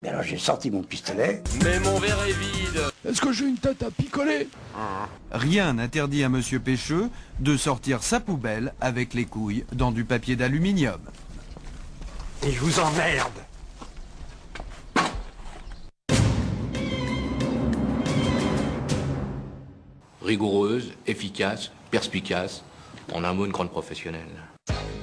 Mais alors j'ai sorti mon pistolet. Mais mon verre est vide. Est-ce que j'ai une tête à picoler? Rien n'interdit à Monsieur Pêcheux de sortir sa poubelle avec les couilles dans du papier d'aluminium. Et je vous emmerde. Rigoureuse, efficace, perspicace. En un mot, une grande professionnelle.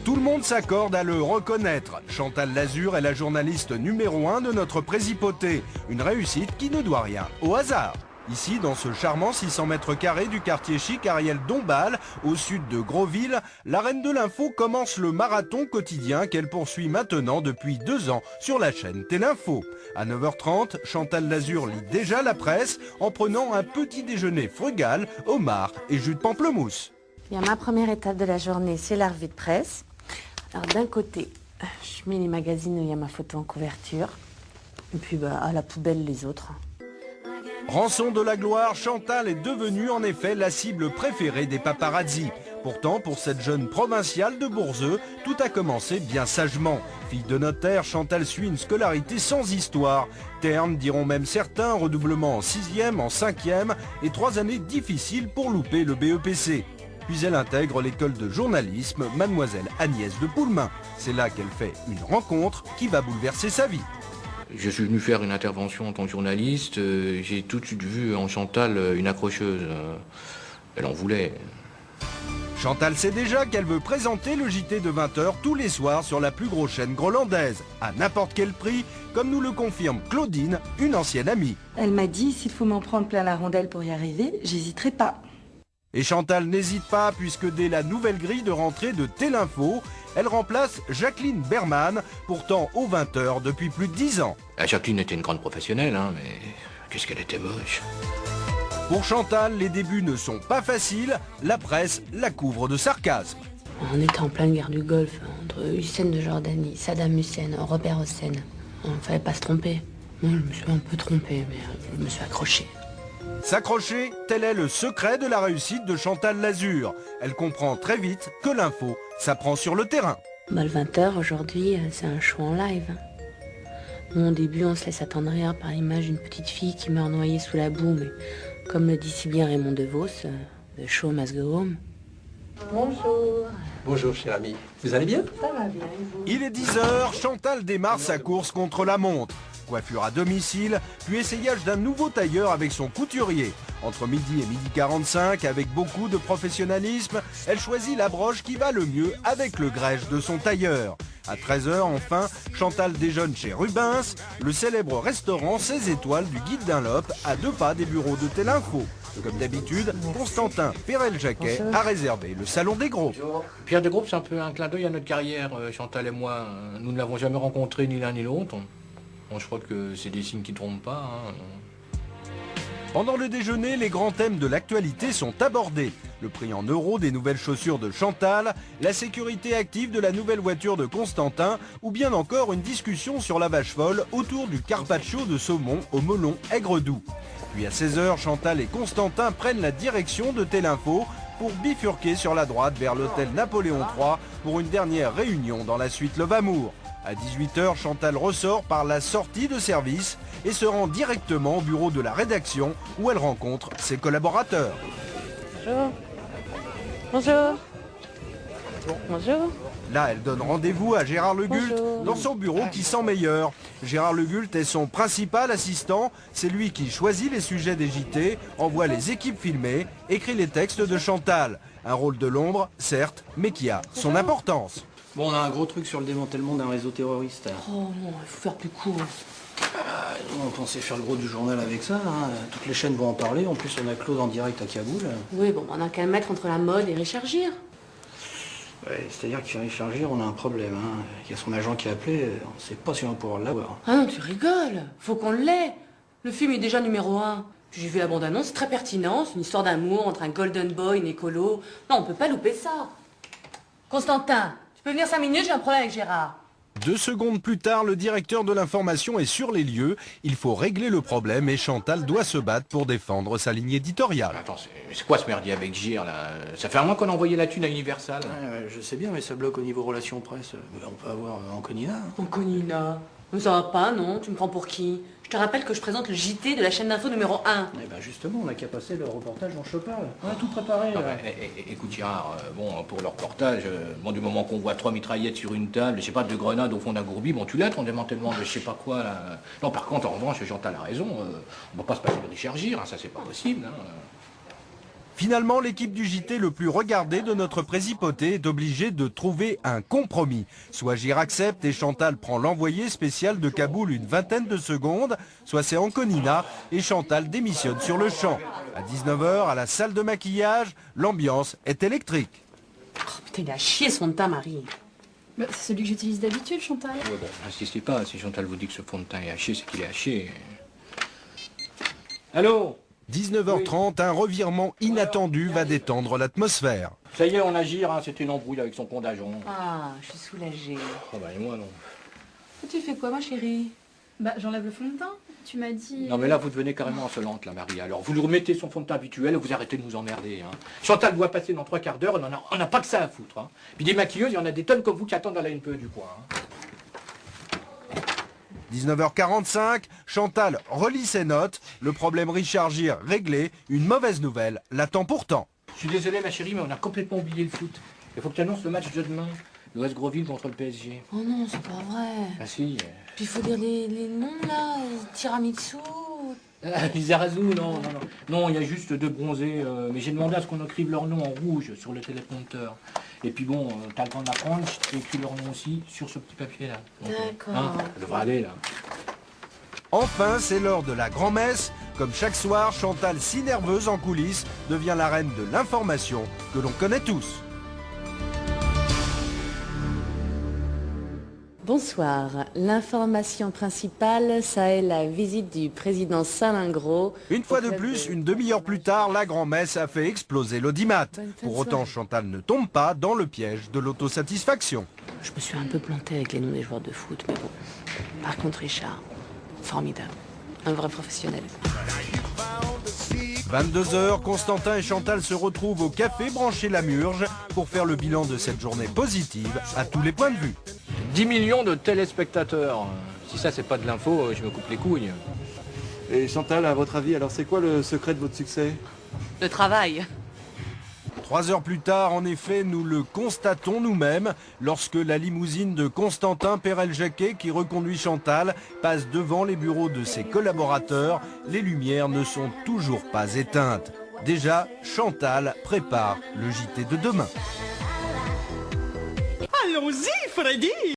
Tout le monde s'accorde à le reconnaître. Chantal Lazur est la journaliste numéro 1 de notre Présipoté. Une réussite qui ne doit rien au hasard. Ici, dans ce charmant 600 mètres carrés du quartier chic Ariel Dombasle, au sud de Grosville, la reine de l'info commence le marathon quotidien qu'elle poursuit maintenant depuis 2 ans sur la chaîne Télinfo. À 9h30, Chantal Lazur lit déjà la presse en prenant un petit déjeuner frugal, homard et jus de pamplemousse. Bien, ma première étape de la journée, c'est la revue de presse. Alors d'un côté, je mets les magazines où il y a ma photo en couverture. Et puis à la poubelle les autres. Rançon de la gloire, Chantal est devenue en effet la cible préférée des paparazzi. Pourtant, pour cette jeune provinciale de Bourzeux, tout a commencé bien sagement. Fille de notaire, Chantal suit une scolarité sans histoire. Terne, diront même certains, redoublement en 6e, en 5e et 3 années difficiles pour louper le BEPC. Puis elle intègre l'école de journalisme Mademoiselle Agnès de Poulmin. C'est là qu'elle fait une rencontre qui va bouleverser sa vie. Je suis venu faire une intervention en tant que journaliste. J'ai tout de suite vu en Chantal une accrocheuse. Elle en voulait. Chantal sait déjà qu'elle veut présenter le JT de 20h tous les soirs sur la plus grosse chaîne grolandaise, à n'importe quel prix, comme nous le confirme Claudine, une ancienne amie. Elle m'a dit, s'il faut m'en prendre plein la rondelle pour y arriver, j'hésiterai pas. Et Chantal n'hésite pas, puisque dès la nouvelle grille de rentrée de Télinfo, elle remplace Jacqueline Berman, pourtant aux 20h depuis plus de 10 ans. Jacqueline était une grande professionnelle, hein, mais qu'est-ce qu'elle était moche. Pour Chantal, les débuts ne sont pas faciles, la presse la couvre de sarcasme. On était en pleine guerre du Golfe, entre Hussein de Jordanie, Saddam Hussein, Robert Hossein. Il ne fallait pas se tromper. Moi, je me suis un peu trompée, mais je me suis accrochée. S'accrocher, tel est le secret de la réussite de Chantal Lazur. Elle comprend très vite que l'info, ça prend sur le terrain. Le 20h aujourd'hui, c'est un show en live. Bon, au début, on se laisse attendrir par l'image d'une petite fille qui meurt noyée sous la boue, mais comme le dit si bien Raymond DeVos, the show must go home. Bonjour. Bonjour, cher ami. Vous allez bien? Ça va bien, et vous? Il est 10h, Chantal démarre sa course contre la montre. Coiffure à domicile, puis essayage d'un nouveau tailleur avec son couturier. Entre midi et midi 45, avec beaucoup de professionnalisme, elle choisit la broche qui va le mieux avec le grège de son tailleur. À 13h, enfin, Chantal déjeune chez Rubens, le célèbre restaurant 16 étoiles du Guide Dunlop, à 2 pas des bureaux de Télinfo. Comme d'habitude, Constantin Perel-Jacquet a réservé le salon des groupes. Pierre de Groupe, c'est un peu un clin d'œil à notre carrière, Chantal et moi. Nous ne l'avons jamais rencontré ni l'un ni l'autre. Bon, je crois que c'est des signes qui ne trompent pas. Hein. Pendant le déjeuner, les grands thèmes de l'actualité sont abordés. Le prix en euros des nouvelles chaussures de Chantal, la sécurité active de la nouvelle voiture de Constantin, ou bien encore une discussion sur la vache folle autour du carpaccio de saumon au melon aigre-doux. Puis à 16h, Chantal et Constantin prennent la direction de Télinfo pour bifurquer sur la droite vers l'hôtel Napoléon III pour une dernière réunion dans la suite Levamour. À 18h, Chantal ressort par la sortie de service et se rend directement au bureau de la rédaction où elle rencontre ses collaborateurs. Bonjour. Bonjour. Bonjour. Là, elle donne rendez-vous à Gérard Legult Bonjour. dans son bureau qui sent meilleur. Gérard Legult est son principal assistant. C'est lui qui choisit les sujets des JT, envoie les équipes filmées, écrit les textes de Chantal. Un rôle de l'ombre, certes, mais qui a son importance. Bon, on a un gros truc sur le démantèlement d'un réseau terroriste. Oh non, il faut faire plus court. On pensait faire le gros du journal avec ça. Hein. Toutes les chaînes vont en parler. En plus, on a Claude en direct à Kaboul. Oui, bon, on n'a qu'à le mettre entre la mode et Richard Gere. Ouais, c'est-à-dire que Richard Gere, on a un problème. Hein. Il y a son agent qui a appelé. On ne sait pas si on va pouvoir l'avoir. Ah non, tu rigoles. Faut qu'on l'ait. Le film est déjà numéro 1. J'ai vu la bande-annonce, c'est très pertinent. C'est une histoire d'amour entre un golden boy et une écolo. Non, on peut pas louper ça. Constantin, tu peux venir 5 minutes, j'ai un problème avec Gérard. 2 secondes plus tard, le directeur de l'information est sur les lieux. Il faut régler le problème et Chantal doit se battre pour défendre sa ligne éditoriale. Attends, c'est quoi ce merdier avec Gire, là? Ça fait un mois qu'on a envoyé la thune à Universal. Ouais, je sais bien, mais ça bloque au niveau relations presse. On peut avoir Anconina. Hein. Anconina. Ça va pas, non? Tu me prends pour qui? Je te rappelle que je présente le JT de la chaîne d'info numéro 1. Eh ben justement, on n'a qu'à passer le reportage en Chopin. On a tout préparé. Ah, là. écoute Gérard, bon, pour le reportage, bon, du moment qu'on voit 3 mitraillettes sur une table, je sais pas, 2 grenades au fond d'un gourbi, bon, tu l'as ton démantèlement de je sais pas quoi, là. Non, par contre, en revanche, Chantal a raison, on va pas se passer de Richard Gere, hein, ça c'est pas possible, hein. Finalement, l'équipe du JT le plus regardé de notre présipoté est obligée de trouver un compromis. Soit Gire accepte et Chantal prend l'envoyé spécial de Kaboul une vingtaine de secondes, soit c'est Anconina et Chantal démissionne sur le champ. À 19h, à la salle de maquillage, l'ambiance est électrique. Oh putain, il a chié son teint, Marie. Bah, c'est celui que j'utilise d'habitude, Chantal. Ouais, bon, insistez pas, si Chantal vous dit que ce fond de teint est haché, c'est qu'il est haché. Allô? 19h30, un revirement inattendu va détendre l'atmosphère. Ça y est, on a Gire, hein, c'était une embrouille avec son condageon. Ah, je suis soulagée. Oh bah et moi non. Tu fais quoi, ma chérie? Bah, j'enlève le fond de teint. Tu m'as dit... Non mais là vous devenez carrément insolente là Marie. Alors vous lui remettez son fond de teint habituel et vous arrêtez de nous emmerder. Hein. Chantal doit passer dans 3 quarts d'heure, on n'a pas que ça à foutre. Hein. Puis des maquilleuses, il y en a des tonnes comme vous qui attendent à la NPE du coin. Hein. 19h45, Chantal relit ses notes, le problème Richard Gere réglé, une mauvaise nouvelle l'attend pourtant. Je suis désolé ma chérie mais on a complètement oublié le foot. Il faut que tu annonces le match de demain. L'OS Groville contre le PSG. Oh non, c'est pas vrai. Ah si. Puis il faut dire les noms, là. Tiramisu. Ah, Lizarazu, non. Non, il y a juste 2 bronzés. Mais j'ai demandé à ce qu'on écrive leur nom en rouge sur le téléprompteur. Et puis bon, t'as le temps d'apprendre, je t'ai écrit leur nom aussi sur ce petit papier-là. D'accord. Hein, ça devrait aller, là. Enfin, c'est l'heure de la grand-messe. Comme chaque soir, Chantal, si nerveuse en coulisses, devient la reine de l'information que l'on connaît tous. Bonsoir. L'information principale, ça est la visite du président Salingro. Une fois de plus, une demi-heure plus tard, la grand-messe a fait exploser l'audimat. Pour autant, Chantal ne tombe pas dans le piège de l'autosatisfaction. Je me suis un peu plantée avec les noms des joueurs de foot, mais bon. Par contre, Richard, formidable. Un vrai professionnel. 22h, Constantin et Chantal se retrouvent au café branché La Murge pour faire le bilan de cette journée positive à tous les points de vue. 10 millions de téléspectateurs. Si ça, c'est pas de l'info, je me coupe les couilles. Et Chantal, à votre avis, alors c'est quoi le secret de votre succès? Le travail. 3 heures plus tard, en effet, nous le constatons nous-mêmes lorsque la limousine de Constantin Perel-Jacquet qui reconduit Chantal passe devant les bureaux de ses collaborateurs. Les lumières ne sont toujours pas éteintes. Déjà, Chantal prépare le JT de demain. Allons-y, Freddy!